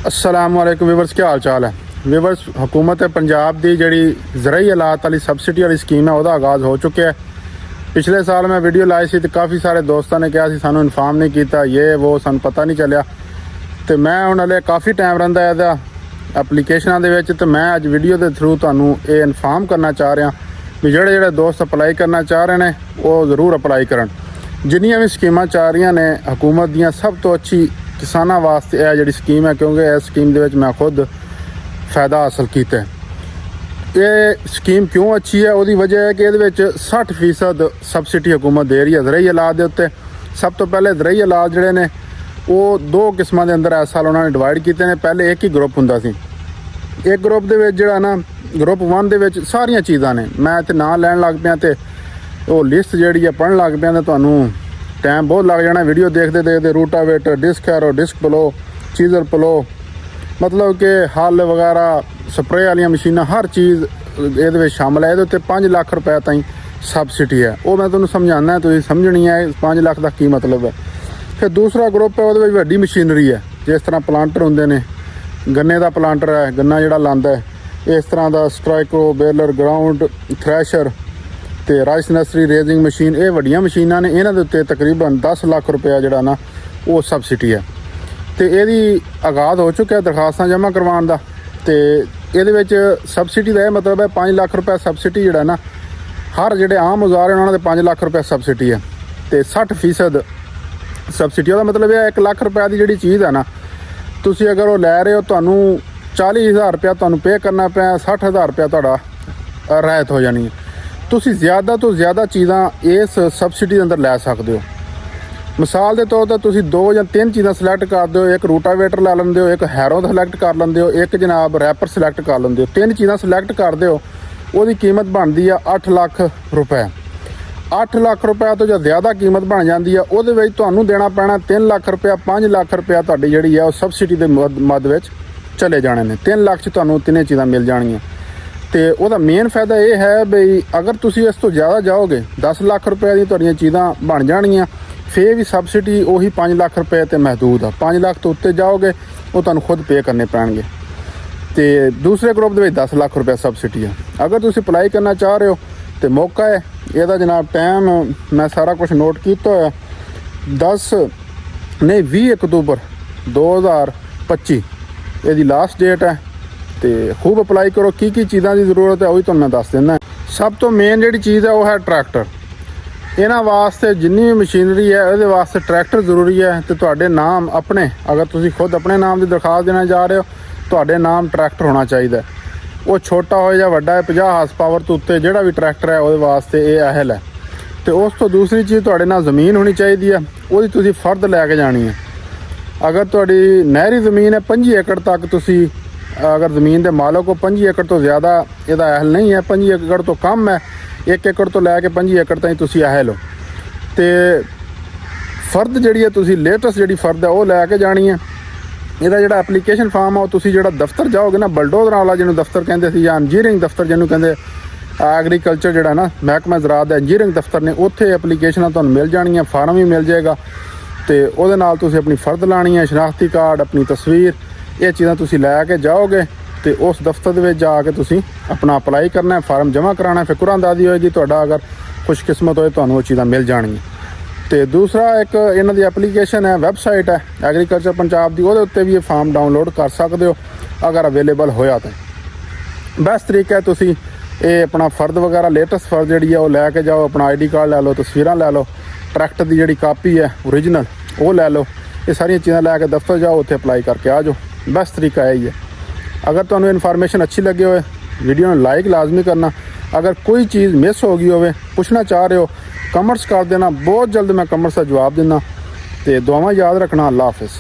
अस्सलाम वालेकुम वीवर्स, क्या हाल चाल है वीवर्स। हुकूमत पंजाब की जी ज़राई हालात वाली सबसिडी वाली स्कीम है वह आगाज़ हो चुका है। पिछले साल मैं वीडियो लाई सी तो काफ़ी सारे दोस्तों ने कहा सानू इन्फॉर्म नहीं किया, ये वो सानू पता नहीं चलिया। तो मैं हुण हले काफ़ी टाइम रहिंदा है एप्लीकेशनां दे विच, तो मैं अज वीडियो के थ्रू तुहानू ये इन्फॉर्म करना चाह रहा भी जेड़े जेड़े दोस्त अपलाई करना चाह रहे हैं वो ज़रूर अपलाई करन। जिन्नियां भी स्कीमां चाह रही ने हुकूमत दियां सब तो अच्छी किसानों वास्ते यह जी स्कीम है, क्योंकि इस स्कीम के मैं खुद फ़ायदा हासिल किया है। ये स्कीम क्यों अच्छी है, वो वजह है कि ये 60% सबसिडी हुकूमत दे रही है ज़राई हालात के उत्ते। सब तो पहले ज़राई हालात जोड़े ने वो दो किस्मां के अंदर इस साल उन्होंने डिवाइड किए हैं। पहले एक ही ग्रुप हुंदा सी, एक ग्रुप के जोड़ा ना ग्रुप 1 के सारिया चीज़ां ने। मैं इत्थे नाम लैन लग पिया तो वो लिस्ट जी है पढ़न लग पिया तो तुहानू टाइम बहुत लग जाना वीडियो देखते देखते। रूटावेटर, डिस्क हैरो, डिस्क प्लो, चीज़र प्लो, मतलब कि हल वगैरह, स्प्रे वाली मशीनां, हर चीज़ ये शामिल है। ये 5 लाख रुपए ताईं सबसिडी है, वो मैं तुम्हें समझाना, तुम समझनी है 5 लाख का की मतलब है। फिर दूसरा ग्रुप है, वो वड्डी मशीनरी है, जिस तरह प्लांटर होंगे ने, गन्ने का प्लांटर है, गन्ना जोड़ा लांदा है, इस तरह का स्ट्राइको, बेलर, ग्राउंड थ्रैशर तो राइस नर्सरी, रेजिंग मशीन, ये वड्डियां मशीनां ने। इन्हां दे उत्ते तकरीबन 10 लाख रुपया जोड़ा ना वो सबसिडी है। तो ये आगाज़ हो चुका है दरखास्तां जमा करवाने का। तो ये सबसिडी का यह मतलब है 5 लाख रुपया सबसिडी जोड़ा ना हर जोड़े आम औजार हैं उन्होंने 5 लाख रुपया सबसिडी है। तो 60% सबसिडी का मतलब यह 1 लाख रुपया की जी चीज़ है ना, तुसी अगर वो लै रहे हो तो 40,000 रुपया तो पे करना पाया, 60,000 रुपया तुहाडा रायत हो जानी है। तुसी ज़्यादा तो ज़्यादा चीज़ां इस सबसिडी के अंदर लै सकते हो। मिसाल के तौर पर तुसी 2 या 3 चीज़ां सिलैक्ट कर दो, एक रूटावेटर लै लेंदे हो, एक हैरो सिलैक्ट कर लेंदे हो, एक जनाब रैपर सिलैक्ट कर लेंदे हो। 3 चीज़ां सिलैक्ट करते हो, उसकी कीमत बनती है 8 लाख रुपए। 8 लाख रुपए तो जो ज़्यादा कीमत बन जाती है वो तुहानू देना पैना 3 लाख रुपया, 5 लाख रुपया तुहाडी जिहड़ी है सबसिडी के मद विच चले जाने ने। 3 लाख च तुहानू 3 चीज़ां मिल जाणगियां। तो वह मेन फायदा यह है बई अगर तुसी इस तो ज़्यादा जाओगे 10 लाख रुपए दी तुहाडियां चीज़ां बन जाणगियां, फिर भी सबसिडी वही 5 लाख रुपए ते महदूद है। 5 लाख तो उत्ते जाओगे वो तुहानू खुद पे करने पैणगे। तो दूसरे ग्रुप के 10 लाख रुपया सबसिडी है। अगर तुसी अप्लाई करना चाह रहे हो तो मौका है। यदा जनाब टाइम मैं सारा कुछ नोट किया है, 20 अक्तूबर 2025 ये लास्ट डेट है। तो खूब अप्लाई करो। की चीज़ों की जरूरत है वही तुहानू मैं दस देना। सब तो मेन जी चीज़ है वो है ट्रैक्टर। इन्हां वास्ते जिन्नी भी मशीनरी है ये वास्ते ट्रैक्टर जरूरी है। तो तुहाडे नाम अपने, अगर तुसी खुद अपने नाम की दरखास्त देना जा रहे हो, तुहाडे नाम ट्रैक्टर होना चाहिए। वो छोटा हो या वड्डा है, 50 हार्स पावर तो उत्ते जोड़ा भी ट्रैक्टर है वो वास्ते ये अहल है। तो उस तो दूसरी चीज़ तुहाडे नाल ज़मीन होनी चाहिए है, वो तुसी फर्द लैके जानी है। अगर तुहाडी नहरी ज़मीन है 25 एकड़ तक, तुसी अगर ज़मीन के मालक को 25 एकड़ तो ज़्यादा यदा अहल नहीं है, 25 एकड़ तो कम है, 1 एकड़ तो लैके 25 एकड़ ताईं तुसी अहल हो। तो फर्द जी है तुसी लेटेस्ट जी फर्द है वो लैके जानी है। यदा जो एप्लीकेशन फॉर्म है तुसी जो दफ्तर जाओगे ना, बलडोजर वाला जिन्होंने दफ्तर कहते थे या इंजीनियरिंग दफ्तर जिन्होंने कहते एग्रीकल्चर जोड़ा ना महकमा ज़राअत का इंजीनियरिंग दफ्तर ने, उत्थे एप्लीकेशन तुहानू मिल जानियां, फार्म भी मिल जाएगा। तो वो नाल तुसी अपनी फर्द लानी है, शनाख्ती कार्ड, अपनी तस्वीर, ये चीज़ां तुसी लैके जाओगे तो उस दफ्तर में जाके तुसी अपना अप्लाई करना है, फार्म जमा कराना है। फिर कुरानदादी होएगी तुहाडा, अगर खुशकिस्मत होए तुहानू वो चीज़ां मिल जाएंगी। तो दूसरा एक इन्हां दी एप्लीकेशन है, वैबसाइट है एग्रीकल्चर पंजाब की, वो उत्ते भी ये फार्म डाउनलोड कर सकते हो अगर अवेलेबल होया तो। बेस्ट तरीका है तुसी ये अपना फर्द वगैरह लेटेस्ट फर्द जी है वो लैके जाओ, अपना ID कार्ड लै लो, तस्वीरां लै लो, ट्रैक्टर की जी कापी है ओरिजिनल वो लै लो। ये सारिया चीज़ां लैके दफ्तर जाओ, उत्थे अप्लाई करके आ जाओ। बेस्ट तरीका यही है। अगर तुहानू इन्फॉर्मेशन अच्छी लगे हो वीडियो में लाइक लाजमी करना। अगर कोई चीज़ मिस हो गई हो, पूछना चाह रहे हो, कमेंट्स कर देना, बहुत जल्द मैं कमेंट्स का जवाब देना। तो दुआवां याद रखना। अल्लाह हाफिज़।